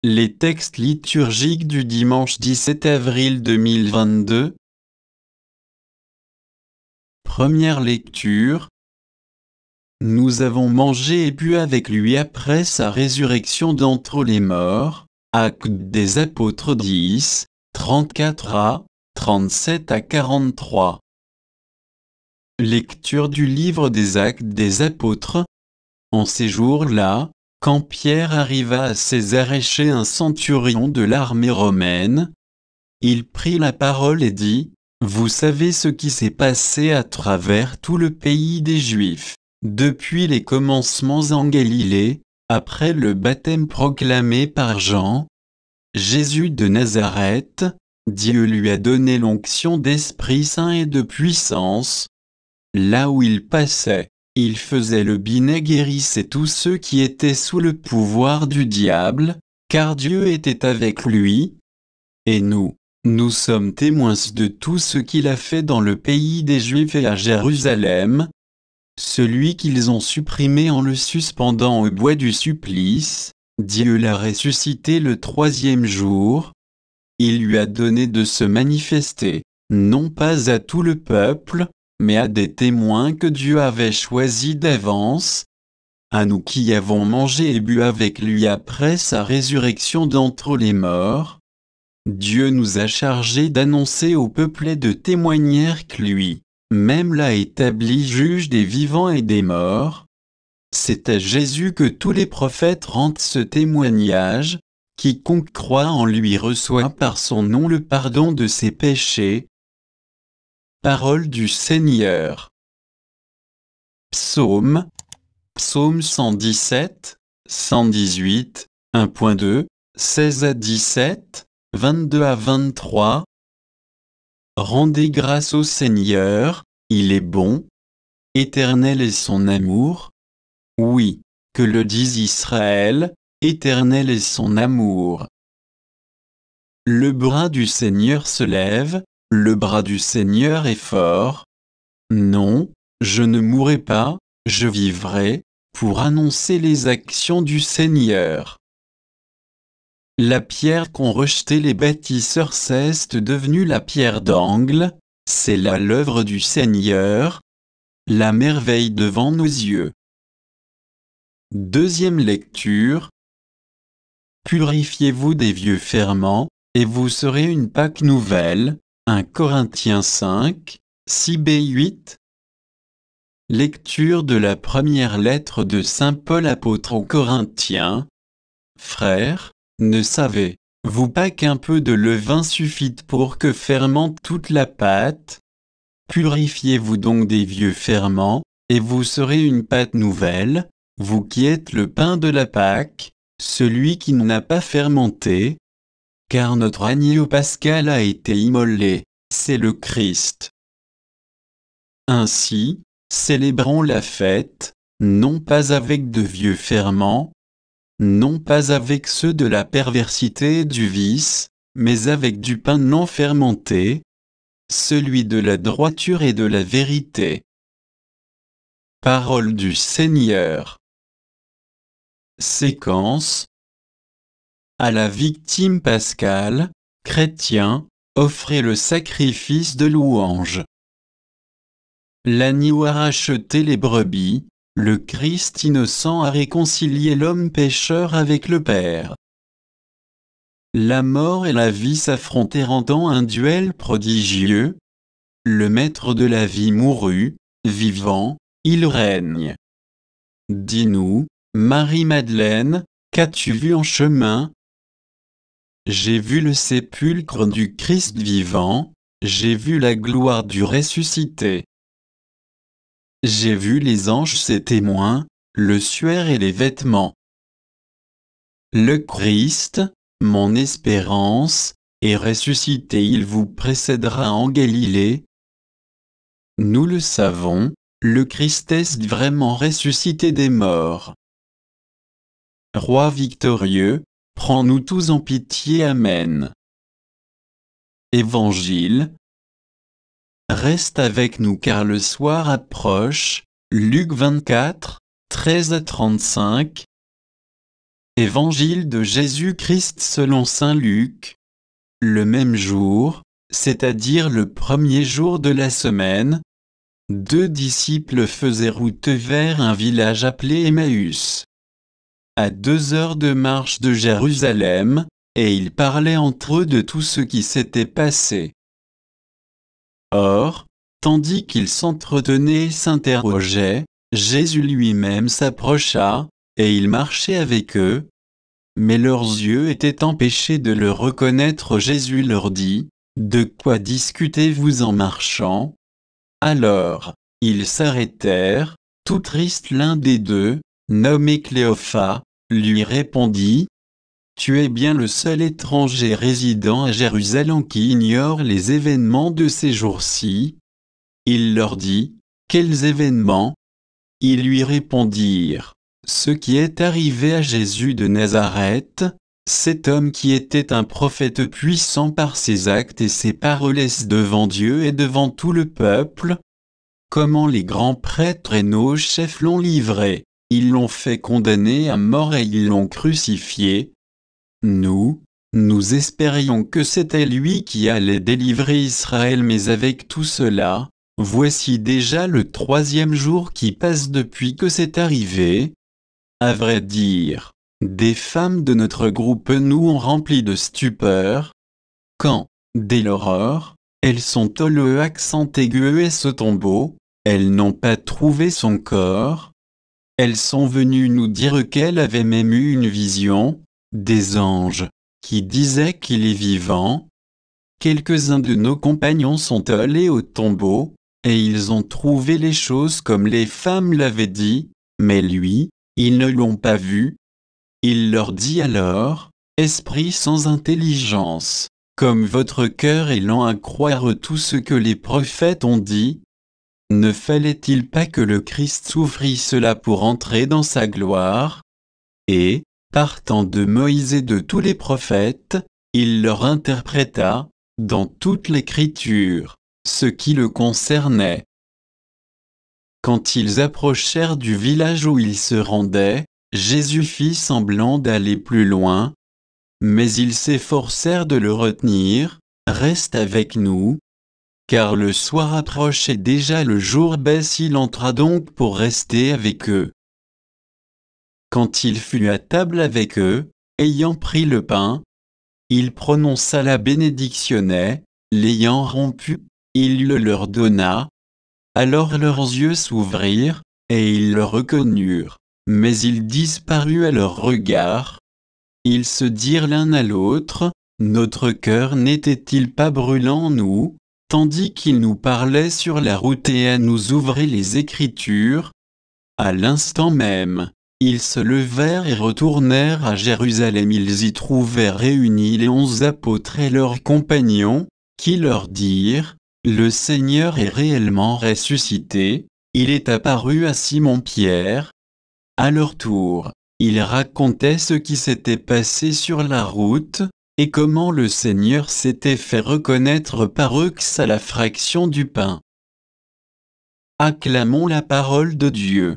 Les textes liturgiques du dimanche 17 avril 2022. Première lecture. Nous avons mangé et bu avec lui après sa résurrection d'entre les morts. Actes des Apôtres 10, 34 à 37 à 43. Lecture du livre des Actes des Apôtres. En ces jours-là, quand Pierre arriva à Césarée chez un centurion de l'armée romaine, il prit la parole et dit : « Vous savez ce qui s'est passé à travers tout le pays des Juifs, depuis les commencements en Galilée, après le baptême proclamé par Jean. Jésus de Nazareth, Dieu lui a donné l'onction d'Esprit Saint et de puissance. Là où il passait, il faisait le bien et guérissait tous ceux qui étaient sous le pouvoir du diable, car Dieu était avec lui. Et nous sommes témoins de tout ce qu'il a fait dans le pays des Juifs et à Jérusalem, celui qu'ils ont supprimé en le suspendant au bois du supplice. Dieu l'a ressuscité le troisième jour. Il lui a donné de se manifester, non pas à tout le peuple, mais à des témoins que Dieu avait choisis d'avance, à nous qui avons mangé et bu avec lui après sa résurrection d'entre les morts. Dieu nous a chargés d'annoncer au peuple et de témoigner que lui, même l'a établi juge des vivants et des morts. C'est à Jésus que tous les prophètes rendent ce témoignage. Quiconque croit en lui reçoit par son nom le pardon de ses péchés. Parole du Seigneur. Psaume 117, 118, 1.2, 16 à 17, 22 à 23. Rendez grâce au Seigneur, il est bon. Éternel est son amour. Oui, que le dise Israël, éternel est son amour. Le bras du Seigneur se lève, le bras du Seigneur est fort. Non, je ne mourrai pas, je vivrai, pour annoncer les actions du Seigneur. La pierre qu'ont rejetée les bâtisseurs cesse devenue la pierre d'angle, c'est là l'œuvre du Seigneur, la merveille devant nos yeux. Deuxième lecture. Purifiez-vous des vieux ferments, et vous serez une Pâque nouvelle. 1 Corinthiens 5, 6b-8. Lecture de la première lettre de saint Paul apôtre aux Corinthiens. Frères, ne savez-vous pas qu'un peu de levain suffit pour que fermente toute la pâte? Purifiez-vous donc des vieux ferments, et vous serez une pâte nouvelle, vous qui êtes le pain de la Pâque, celui qui n'a pas fermenté. Car notre agneau pascal a été immolé, c'est le Christ. Ainsi, célébrons la fête, non pas avec de vieux ferments, non pas avec ceux de la perversité et du vice, mais avec du pain non fermenté, celui de la droiture et de la vérité. Parole du Seigneur. Séquence. À la victime pascale, chrétiens, offrez le sacrifice de louange. L'agneau a racheté les brebis, le Christ innocent a réconcilié l'homme pécheur avec le Père. La mort et la vie s'affrontèrent dans un duel prodigieux. Le maître de la vie mourut, vivant, il règne. Dis-nous, Marie-Madeleine, qu'as-tu vu en chemin? J'ai vu le sépulcre du Christ vivant, j'ai vu la gloire du ressuscité. J'ai vu les anges ses témoins, le suaire et les vêtements. Le Christ, mon espérance, est ressuscité, il vous précédera en Galilée. Nous le savons, le Christ est vraiment ressuscité des morts. Roi victorieux, prends-nous tous en pitié. Amen. Évangile. Reste avec nous car le soir approche. Luc 24, 13 à 35. Évangile de Jésus-Christ selon saint Luc. Le même jour, c'est-à-dire le premier jour de la semaine, 2 disciples faisaient route vers un village appelé Emmaüs, à 2 heures de marche de Jérusalem, et ils parlaient entre eux de tout ce qui s'était passé. Or, tandis qu'ils s'entretenaient et s'interrogeaient, Jésus lui-même s'approcha, et il marchait avec eux. Mais leurs yeux étaient empêchés de le reconnaître. Jésus leur dit, « De quoi discutez-vous en marchant ?» Alors, ils s'arrêtèrent, tout tristes. L'un des deux, nommé Cléophas, lui répondit, « Tu es bien le seul étranger résidant à Jérusalem qui ignore les événements de ces jours-ci. » Il leur dit, « Quels événements ?» Ils lui répondirent, « Ce qui est arrivé à Jésus de Nazareth, cet homme qui était un prophète puissant par ses actes et ses paroles devant Dieu et devant tout le peuple. Comment les grands prêtres et nos chefs l'ont livré, ils l'ont fait condamner à mort et ils l'ont crucifié. Nous espérions que c'était lui qui allait délivrer Israël, mais avec tout cela, voici déjà le 3e jour qui passe depuis que c'est arrivé. À vrai dire, des femmes de notre groupe nous ont remplis de stupeur. Quand, dès l'aurore, elles sont au accent aigu et ce tombeau, elles n'ont pas trouvé son corps. Elles sont venues nous dire qu'elle avait même eu une vision, des anges, qui disaient qu'il est vivant. Quelques-uns de nos compagnons sont allés au tombeau, et ils ont trouvé les choses comme les femmes l'avaient dit, mais lui, ils ne l'ont pas vu. Il leur dit alors, « Esprit sans intelligence, comme votre cœur est lent à croire tout ce que les prophètes ont dit, ne fallait-il pas que le Christ souffrit cela pour entrer dans sa gloire ?» Et, partant de Moïse et de tous les prophètes, il leur interpréta, dans toute l'Écriture, ce qui le concernait. Quand ils approchèrent du village où ils se rendaient, Jésus fit semblant d'aller plus loin, mais ils s'efforcèrent de le retenir, « Reste avec nous », car le soir approchait déjà, le jour baisse. Il entra donc pour rester avec eux. Quand il fut à table avec eux, ayant pris le pain, il prononça la bénédictionnait, l'ayant rompu, il le leur donna. Alors leurs yeux s'ouvrirent, et ils le reconnurent, mais il disparut à leur regard. Ils se dirent l'un à l'autre, « Notre cœur n'était-il pas brûlant en nous, tandis qu'il nous parlait sur la route et à nous ouvrir les Écritures ?» À l'instant même, ils se levèrent et retournèrent à Jérusalem. Ils y trouvèrent réunis les 11 apôtres et leurs compagnons, qui leur dirent, « Le Seigneur est réellement ressuscité, il est apparu à Simon-Pierre. » À leur tour, ils racontaient ce qui s'était passé sur la route, et comment le Seigneur s'était fait reconnaître par eux à la fraction du pain. Acclamons la parole de Dieu.